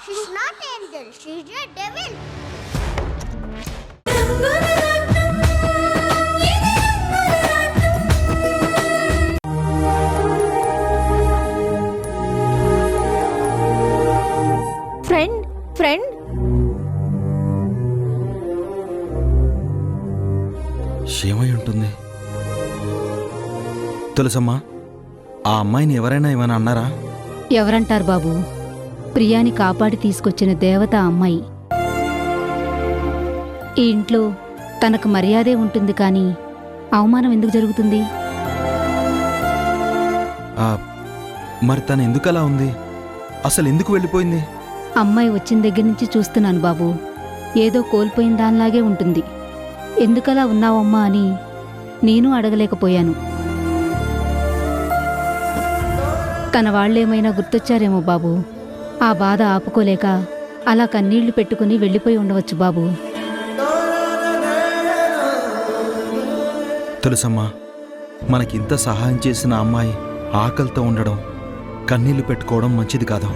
She's not angel. She's a devil. Friend ఏమై ఉంటుంది? తులసమ్మా, ఆ అమ్మాయిని ఎవరైనా ఏమైనా అన్నారా? ఎవరంటారు బాబు? ప్రియాని కాపాడి తీసుకొచ్చిన దేవత అమ్మాయి. ఈ ఇంట్లో తనకు మర్యాదే ఉంటుంది కానీ అవమానం ఎందుకు జరుగుతుంది? మరి తను ఎందుకలా ఉంది? అసలు ఎందుకు వెళ్ళిపోయింది? అమ్మాయి వచ్చిన దగ్గర నుంచి చూస్తున్నాను బాబు. ఏదో కోల్పోయిన దానిలాగే ఉంటుంది. ఎందుకలా ఉన్నావమ్మా అని నేను అడగలేకపోయాను. తన వాళ్ళేమైనా గుర్తొచ్చారేమో బాబు. ఆ బాధ ఆపుకోలేక అలా కన్నీళ్లు పెట్టుకుని వెళ్ళిపోయి ఉండవచ్చు బాబు. తులసమ్మా, మనకింత సహాయం చేసిన అమ్మాయి ఆకలితో ఉండడం, కన్నీళ్లు పెట్టుకోవడం మంచిది కాదు.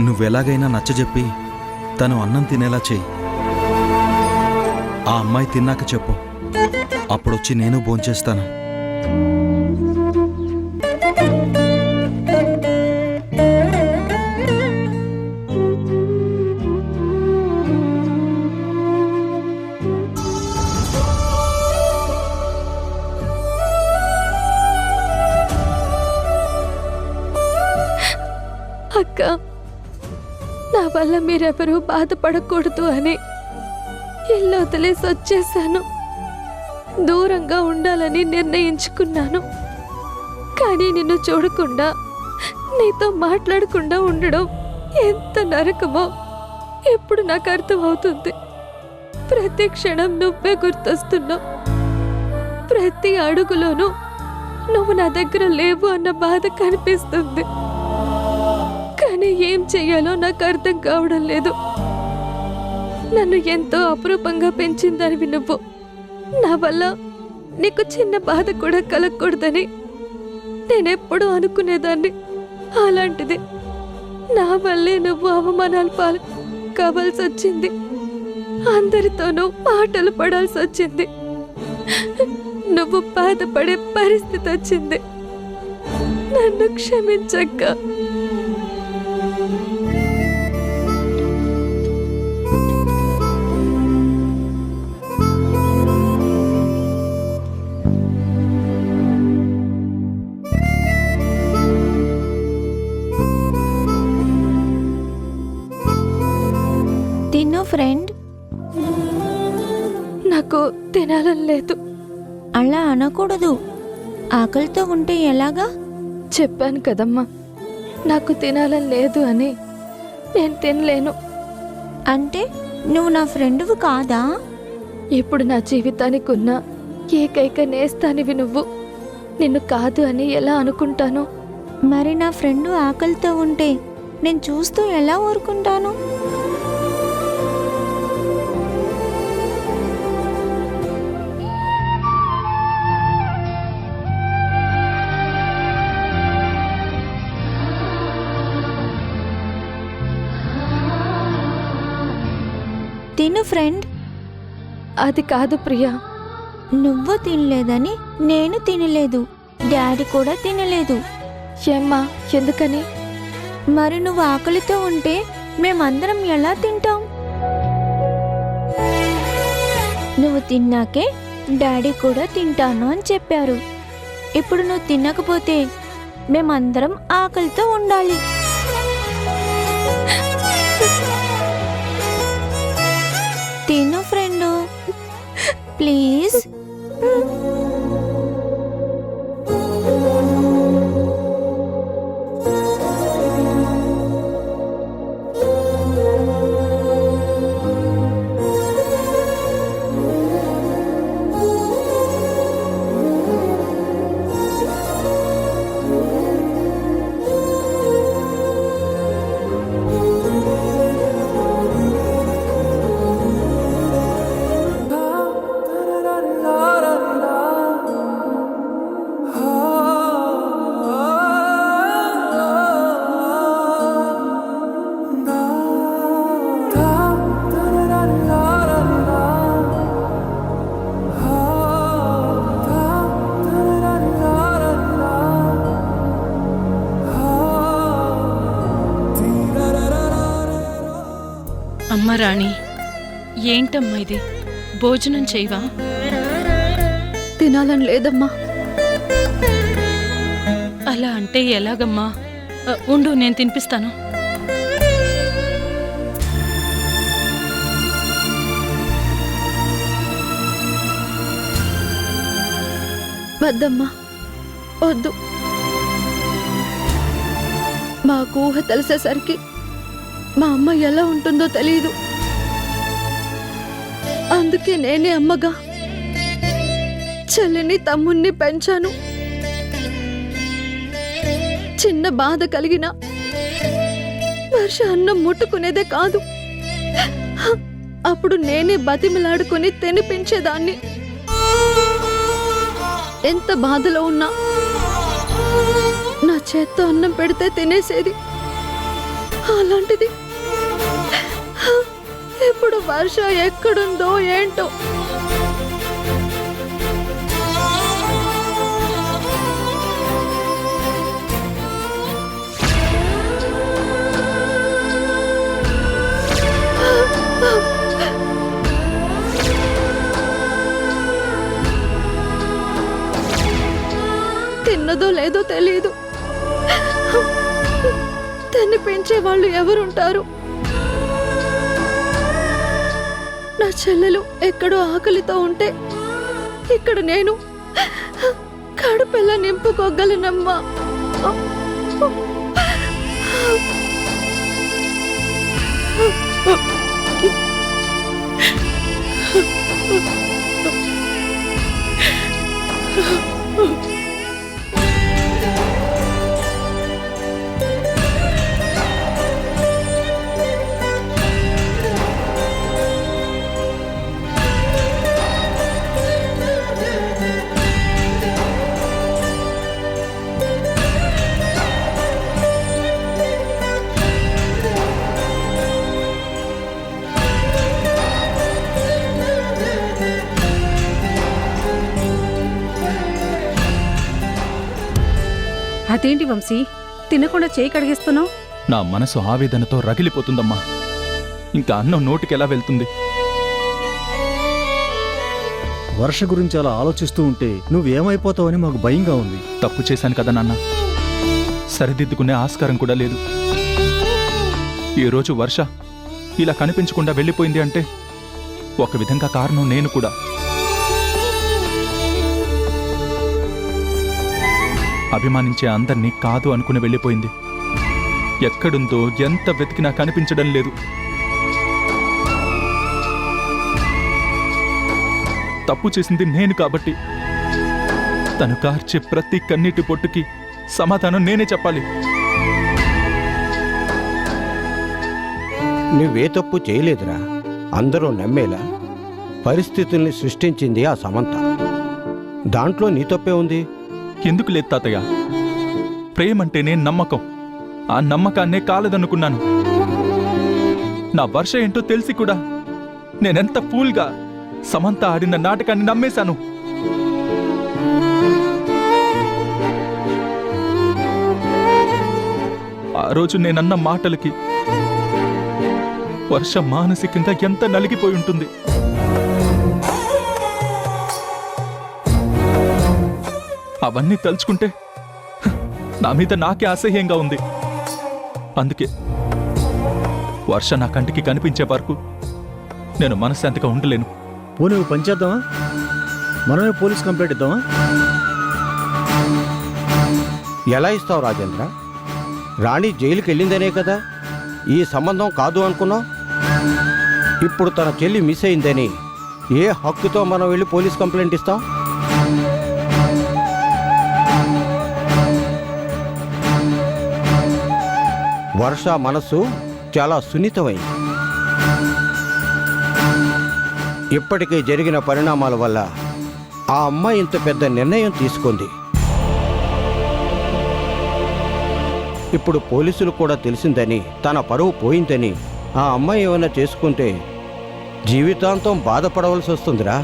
నువ్వెలాగైనా నచ్చజెప్పి తను అన్నం తినేలా చెయ్యి. ఆ అమ్మాయి తిన్నాక చెప్పు, అప్పుడొచ్చి నేను భోంచేస్తాను. అక్క, నా వల్ల మీరెవరూ బాధపడకూడదు అని ఇల్లు వదిలేసి వచ్చేసాను. దూరంగా ఉండాలని నిర్ణయించుకున్నాను. కానీ నిన్ను చూడకుండా, నీతో మాట్లాడకుండా ఉండడం ఎంత నరకమో ఇప్పుడు నాకు అర్థమవుతుంది. ప్రతి క్షణం నువ్వే గుర్తొస్తున్నావు. ప్రతి అడుగులోనూ నువ్వు నా దగ్గర లేవు అన్న బాధ కనిపిస్తుంది. కానీ ఏం చెయ్యాలో నాకు అర్థం కావడం లేదు. నన్ను ఎంతో అపురూపంగా పెంచిందనివి నువ్వు. నా వల్ల నీకు చిన్న బాధ కూడా కలగకూడదని నేనెప్పుడూ అనుకునేదాన్ని. అలాంటిది నా వల్లే నువ్వు అవమానాలు పాలు కావాల్సి వచ్చింది. అందరితోనూ మాటలు పడాల్సి వచ్చింది. నువ్వు బాధపడే పరిస్థితి వచ్చింది. నన్ను క్షమించక్క. తిను ఫ్రెండ్. నాకు తినాలని లేదు. అలా అనకూడదు. ఆకలితో ఉంటే ఎలాగా? చెప్పాను కదమ్మా, నాకు తినాలని లేదు అని. నేను తినలేను. అంటే నువ్వు నా ఫ్రెండ్వి కాదా? ఇప్పుడు నా జీవితానికి ఉన్న ఏకైక నేస్తానివి నువ్వు. నిన్ను కాదు అని ఎలా అనుకుంటాను? మరి నా ఫ్రెండ్ ఆకలితో ఉంటే నేను చూస్తూ ఎలా ఊరుకుంటాను? తిను ఫ్రెండ్. అది కాదు ప్రియా. నువ్వు తినలేదని నేను తినలేదు. డాడీ కూడా తినలేదు. ఏమ్మా, ఎందుకని? మరి నువ్వు ఆకలితో ఉంటే మేమందరం ఎలా తింటాం? నువ్వు తిన్నాకే డాడీ కూడా తింటాను అని చెప్పారు. ఇప్పుడు నువ్వు తినకపోతే మేమందరం ఆకలితో ఉండాలి. తిను ఫ్రెండు, ప్లీజ్. అమ్మ రాణి, ఏంటమ్మా ఇది? భోజనం చేయవా? తినాలని లేదమ్మా. అలా అంటే ఎలాగమ్మా? ఉండు, నేను తినిపిస్తాను. వద్దమ్మా, వద్దు. మాకు ఊహ తెలిసేసరికి మా అమ్మ ఎలా ఉంటుందో తెలియదు. అందుకే నేనే అమ్మగా చెల్లిని తమ్ముణ్ణి పెంచాను. చిన్న బాధ కలిగిన వర్ష అన్నం ముట్టుకునేదే కాదు. అప్పుడు నేనే బతిమిలాడుకుని తినిపించేదాన్ని. ఎంత బాధలో ఉన్నా నా చేత్తో అన్నం పెడితే తినేసేది. అలాంటిది ఇప్పుడు వర్ష ఎక్కడుందో ఏంటో. తిన్నదో లేదో తెలీదు. తినిపించే వాళ్ళు ఎవరుంటారు? నా చెల్లెలు ఎక్కడో ఆకలితో ఉంటే ఇక్కడ నేను కడుపెలా నింపుకోగలనమ్మా. అదేంటి వంశీ, తినకుండా చేయి కడిగిస్తున్నావు? నా మనసు ఆవేదనతో రగిలిపోతుందమ్మా. ఇంకా అన్నం నోటికెలా వెళ్తుంది? వర్ష గురించి అలా ఆలోచిస్తూ ఉంటే నువ్వేమైపోతావని మాకు భయంగా ఉంది. తప్పు చేశాను కదా నాన్న, సరిదిద్దుకునే ఆస్కారం కూడా లేదు. ఈరోజు వర్ష ఇలా కనిపించకుండా వెళ్ళిపోయింది అంటే ఒక విధంగా కారణం నేను కూడా. అభిమానించే అందర్నీ కాదు అనుకుని వెళ్ళిపోయింది. ఎక్కడుందో ఎంత వెతికినా కనిపించడం లేదు. తప్పు చేసింది నేను కాబట్టి తను కార్చే ప్రతి కన్నీటి పొట్టుకి సమాధానం నేనే చెప్పాలి. నువ్వే తప్పు చేయలేదురా. అందరూ నమ్మేలా పరిస్థితుల్ని సృష్టించింది ఆ సమంత. దాంట్లో నీ తప్పే ఉంది. ఎందుకు లేదు తాతయ్య? ప్రేమంటేనే నమ్మకం. ఆ నమ్మకాన్నే కాలదనుకున్నాను. నా వర్ష ఏంటో తెలిసి కూడా నేనెంత ఫూల్గా సమంత ఆడిన నాటకాన్ని నమ్మేశాను. ఆ రోజు నేనన్న మాటలకి వర్ష మానసికంగా ఎంత నలిగిపోయి ఉంటుంది. అవన్నీ తలుచుకుంటే నా మీద నాకే అసహ్యంగా ఉంది. అందుకే వర్ష నా కంటికి కనిపించే వరకు నేను మనశ్శాంతిగా ఉండలేను. పోనీ పని చేద్దామా? మనమే పోలీస్ కంప్లైంట్ ఇద్దామా? ఎలా ఇస్తావు రాజేంద్ర? రాణి జైలుకి వెళ్ళిందనే కదా ఈ సంబంధం కాదు అనుకున్నావు. ఇప్పుడు తన చెల్లి మిస్ అయిందని ఏ హక్కుతో మనం వెళ్ళి పోలీస్ కంప్లైంట్ ఇస్తాం? వర్ష మనసు చాలా సున్నితమైంది. ఇప్పటికే జరిగిన పరిణామాల వల్ల ఆ అమ్మాయి ఇంత పెద్ద నిర్ణయం తీసుకుంది. ఇప్పుడు పోలీసులు కూడా తెలిసిందని, తన పరువు పోయిందని ఆ అమ్మాయి ఏమైనా చేసుకుంటే జీవితాంతం బాధపడవలసి వస్తుందిరా.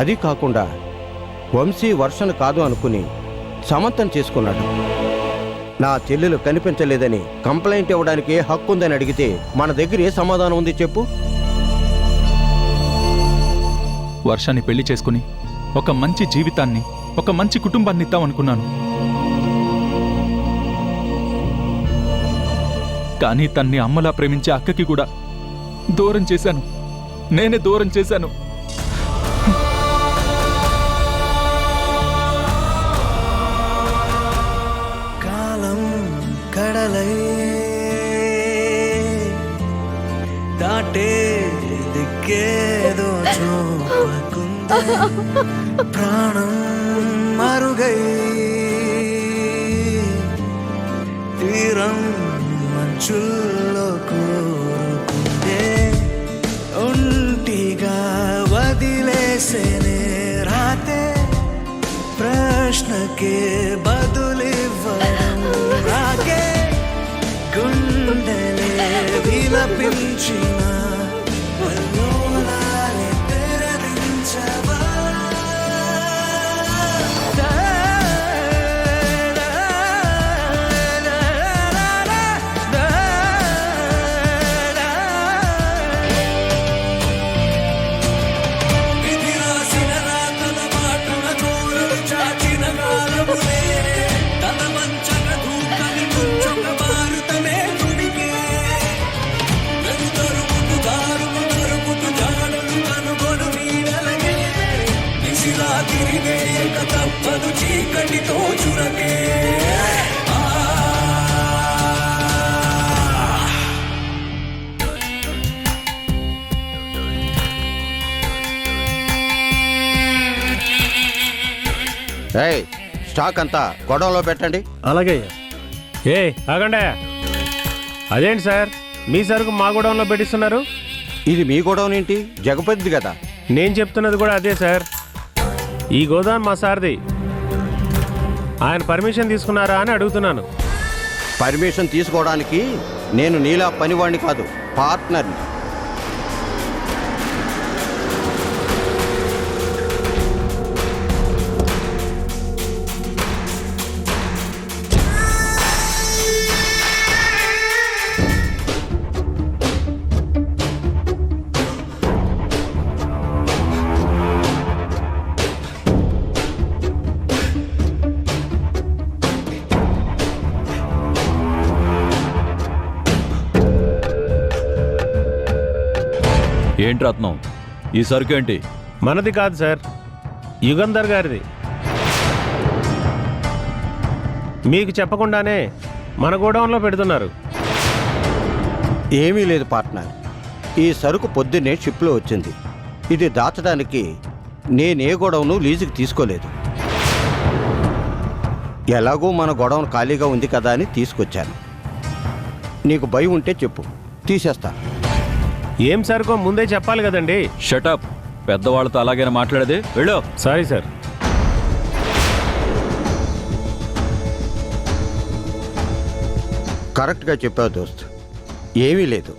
అది కాకుండా వంశీ వర్షను కాదు అనుకుని సమంతం చేసుకున్నాడు. నా చెల్లెలు కనిపించలేదని కంప్లైంట్ ఇవ్వడానికి ఏ హక్కు ఉందని అడిగితే మన దగ్గర ఏ సమాధానం ఉంది చెప్పు? వర్షాన్ని పెళ్లి చేసుకుని ఒక మంచి జీవితాన్ని, ఒక మంచి కుటుంబాన్ని ఇద్దామనుకున్నాను. కానీ తన్ని అమ్మలా ప్రేమించే అక్కకి కూడా దూరం చేశాను. నేనే దూరం చేశాను. కాలం కడలై దాటే దిక్కేదో చూపకుందే, ప్రాణం మరుగై తీరం మంచుల్లో కోరుకుందే, ఒంటిగా వదిలేసేనే రాతే, ప్రశ్నకే బదులివ్వడం రాకే, గుండెలే విలపించిన వల్లోలాలే తెరదించవా. విధి రాసిన రాతల మాటల కోరలు చాచిన కాలములే, తన వంచన దూకని కుంచొక మారుతమే తుడికే, వెలుతరుపుతు దారులు తరుపుతు జాడలు కనుగొను నీడలకే, నిశిలా తిరిగే ఇక తప్పదు చీకటితో చురకే. ఏయ్, స్టాక్ అంతా గొడవలో పెట్టండి. అలాగే. ఏ ఆగండి. అదేంటి సార్, మీ సరుకు మా గోడౌన్లో పెట్టిస్తున్నారు? ఇది మీ గొడవనేంటి? ఏంటి? జగపతిది కదా. నేను చెప్తున్నది కూడా అదే సార్. ఈ గోదాం మా సార్ది. ఆయన పర్మిషన్ తీసుకున్నారా అని అడుగుతున్నాను. పర్మిషన్ తీసుకోవడానికి నేను నీలా పనివాణ్ణి కాదు, పార్ట్నర్ని. ఏంటి రత్నం, ఈ సరుకు ఏంటి? మనది కాదు సార్, యుగంధర్ గారిది. మీకు చెప్పకుండానే మన గోడౌన్లో పెడుతున్నారు. ఏమీ లేదు పార్ట్నర్, ఈ సరుకు పొద్దున్నే షిప్లో వచ్చింది. ఇది దాచడానికి నేనే గొడవను లీజుకి తీసుకోలేదు. ఎలాగో మన గొడవను ఖాళీగా ఉంది కదా అని తీసుకొచ్చాను. నీకు భయం ఉంటే చెప్పు, తీసేస్తా. ఏం సరుకో ముందే చెప్పాలి కదండి. షటప్, పెద్దవాళ్ళతో అలాగైనా మాట్లాడేది. వెళ్ళు. Sorry sir. కరెక్ట్గా చెప్పావు దోస్త్, ఏమీ లేదు.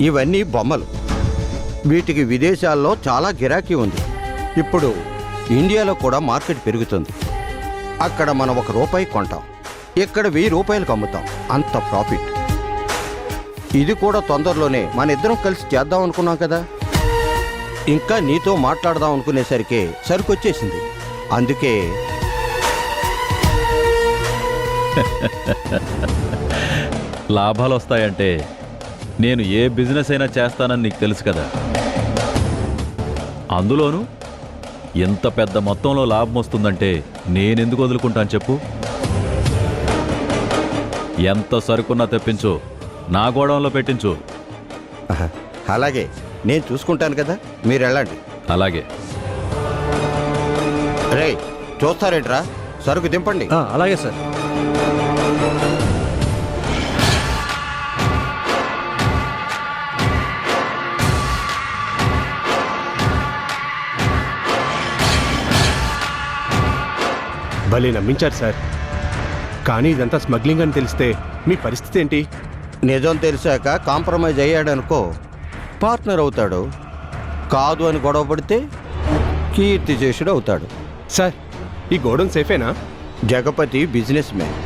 ఇవన్నీ బొమ్మలు. వీటికి విదేశాల్లో చాలా గిరాకీ ఉంది. ఇప్పుడు ఇండియాలో కూడా మార్కెట్ పెరుగుతుంది. అక్కడ మనం ₹1 కొంటాం, ఇక్కడ ₹1000 అమ్ముతాం. అంత ప్రాఫిట్. ఇది కూడా తొందరలోనే మన ఇద్దరం కలిసి చేద్దాం అనుకున్నాం కదా. ఇంకా నీతో మాట్లాడదాం అనుకునేసరికి సరుకు వచ్చేసింది. అందుకే లాభాలు వస్తాయంటే నేను ఏ బిజినెస్ అయినా చేస్తానని నీకు తెలుసు కదా. అందులోనూ ఎంత పెద్ద మొత్తంలో లాభం వస్తుందంటే నేనెందుకు వదులుకుంటాను చెప్పు? ఎంత సరుకున్నా తెప్పించు, నా గోడౌన్లో పెట్టించు. అలాగే, నేను చూసుకుంటాను కదా, మీరు వెళ్ళండి. అలాగే. రేయ్, చూస్తారేంట్రా, సరుకు దింపండి. అలాగే సార్. భలే నమ్మించారు సార్. కానీ ఇదంతా స్మగ్లింగ్ అని తెలిస్తే మీ పరిస్థితి ఏంటి? నిజం తెలిసాక కాంప్రమైజ్ అయ్యాడనుకో, పార్ట్నర్ అవుతాడు. కాదు అని గొడవ పడితే కీర్తి చేసుడు అవుతాడు. సార్, ఈ గోడౌన్ సేఫేనా? Jagapathi businessman.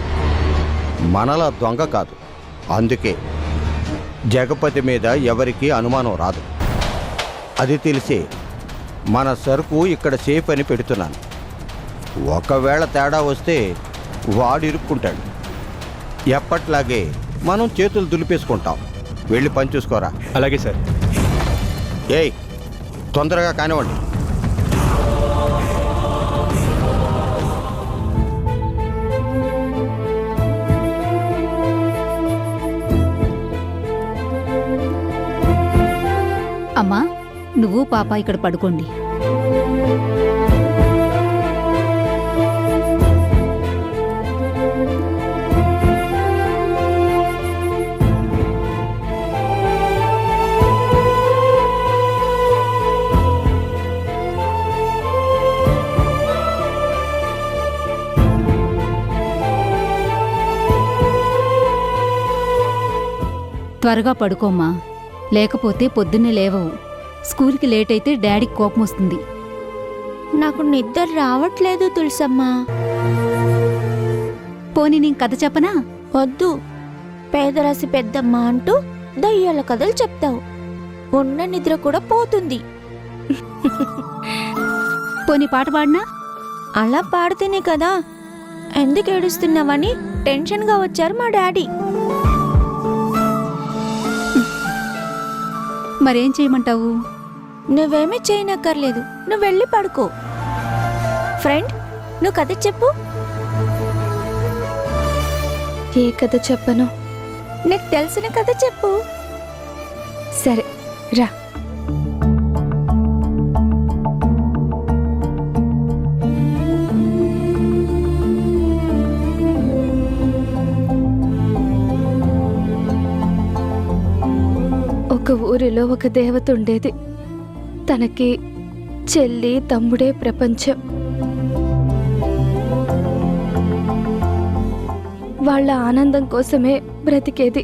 మనలా దొంగ కాదు. అందుకే జగపతి మీద ఎవరికీ అనుమానం రాదు. అది తెలిసే మన సరుకు ఇక్కడ సేఫ్ అని పెడుతున్నాను. ఒకవేళ తేడా వస్తే వాడు ఇరుక్కుంటాడు. ఎప్పట్లాగే మనం చేతులు దులిపేసుకుంటాం. వెళ్ళి పని చూసుకోరా. అలాగే సార్. ఏయ్, తొందరగా కానివ్వండి. అమ్మా, నువ్వు పాప ఇక్కడ పడుకోండి. త్వరగా పడుకోమ్మా, లేకపోతే పొద్దున్నే లేవవు. స్కూల్కి లేట్ అయితే డాడీకి కోపం వస్తుంది. నాకు నిద్ర రావట్లేదు తులసమ్మా. పోనీ నేను కథ చెప్పనా? వద్దు, పేదరాశి పెద్దమ్మ అంటూ దయ్యాల కథలు చెప్తావు. ఉన్న నిద్ర కూడా పోతుంది. పోనీ పాట పాడినా? అలా పాడితేనే కదా. ఎందుకు ఏడుస్తున్నావని టెన్షన్గా వచ్చారు మా డాడీ. మరేం చేయమంటావు? నువ్వేమీ చేయనక్కర్లేదు, నువ్వు వెళ్ళి పడుకో. ఫ్రెండ్, నువ్వు కథ చెప్పు. ఏ కథ చెప్పను? నీకు తెలిసిన కథ చెప్పు. సరే రా. ఒక ఊరిలో ఒక దేవత ఉండేది. తనకి చెల్లి తమ్ముడే ప్రపంచం. వాళ్ళ ఆనందం కోసమే బ్రతికేది.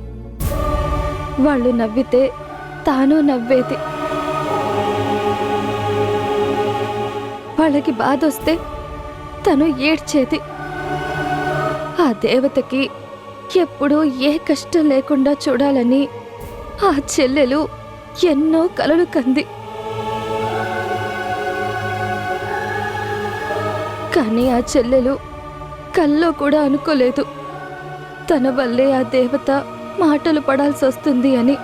వాళ్ళు నవ్వితే తాను నవ్వేది. వాళ్ళకి బాధ వస్తే తను ఏడ్చేది. ఆ దేవతకి ఎప్పుడూ ఏ కష్టం లేకుండా చూడాలని ఆ చెల్లెలు ఎన్నో కలలు కంది. కానీ ఆ చెల్లెలు కల్లో కూడా అనుకోలేదు తన వల్లే ఆ దేవత మాటలు పడాల్సి వస్తుంది అని.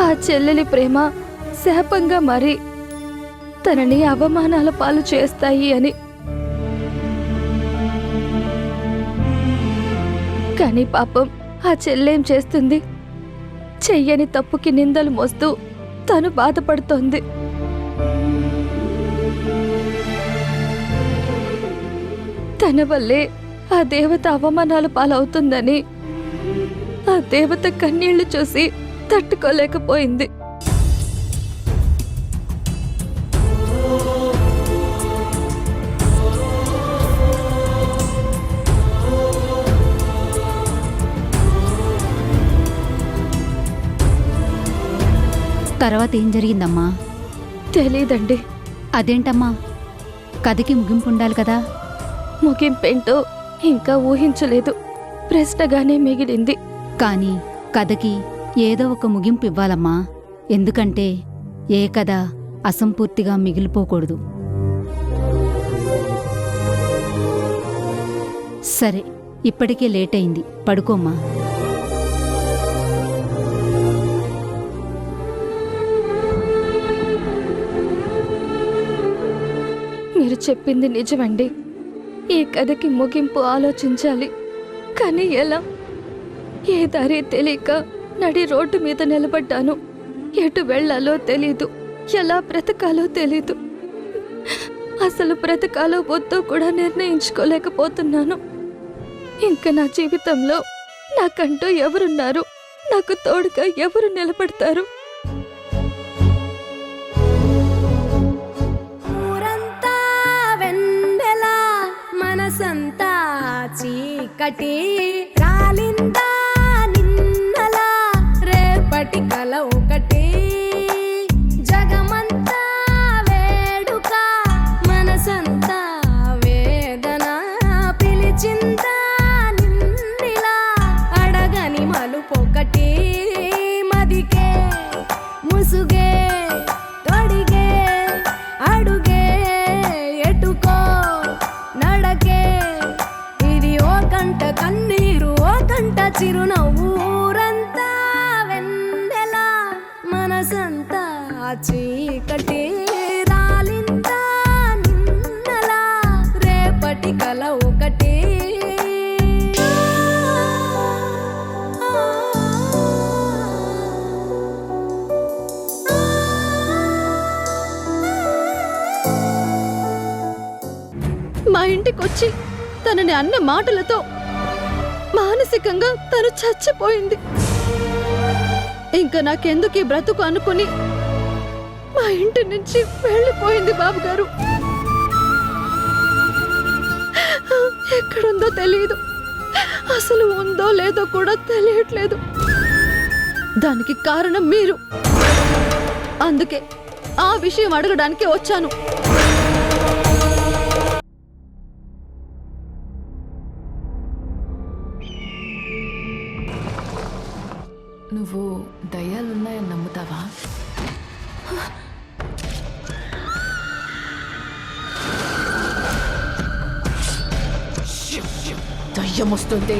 ఆ చెల్లెలి ప్రేమ శాపంగా మారి తనని అవమానాల పాలు చేస్తాయి అని. కానీ పాపం ఆ చెల్లేం చేస్తుంది? చెయ్యని తప్పుకి నిందలు మోస్తూ తను బాధపడుతోంది. తన వల్లే ఆ దేవత అవమానాల పాలవుతుందని ఆ దేవత కన్నీళ్లు చూసి తట్టుకోలేకపోయింది. తర్వాత ఏం జరిగిందమ్మా? తెలీదండి. అదేంటమ్మా, కథకి ముగింపు ఉండాలి కదా. ముగింపేంటో ఇంకా ఊహించలేదు, ప్రశ్నగానే మిగిలింది. కానీ కథకి ఏదో ఒక ముగింపు ఇవ్వాలమ్మా. ఎందుకంటే ఏ కథ అసంపూర్తిగా మిగిలిపోకూడదు. సరే, ఇప్పటికే లేట్ అయింది, పడుకోమ్మా. మీరు చెప్పింది నిజమండి. ఈ కథకి ముగింపు ఆలోచించాలి. కానీ ఎలా? ఏ దారి తెలియక నడి రోడ్డు మీద నిలబడ్డాను. ఎటు వెళ్ళాలో తెలీదు, ఎలా బ్రతకాలో తెలీదు. అసలు బ్రతకాలో వద్దో కూడా నిర్ణయించుకోలేకపోతున్నాను. ఇంకా నా జీవితంలో నాకంటూ ఎవరున్నారు? నాకు తోడుగా ఎవరు నిలబడతారు? మనసంతా చీకటి రాలిందా నిన్నలా రేపటి కల ఒకటి జగమంతా వేడుక మనసంతా వేదన పిలిచిందా నిన్నిలా ఇంటికి వచ్చి తనని అన్న మాటలతో మానసికంగా తను చచ్చిపోయింది. ఇంకా నాకెందుకు ఈ బ్రతుకు అనుకుని మా ఇంటి నుంచి వెళ్ళిపోయింది బాబుగారు. ఎక్కడుందో తెలియదు, అసలు ఉందో లేదో కూడా తెలియట్లేదు. దానికి కారణం మీరు. అందుకే ఆ విషయం అడగడానికి వచ్చాను. నువ్వు దయ్యాలున్నాయని నమ్ముతావా? దయ్యం వస్తుంది.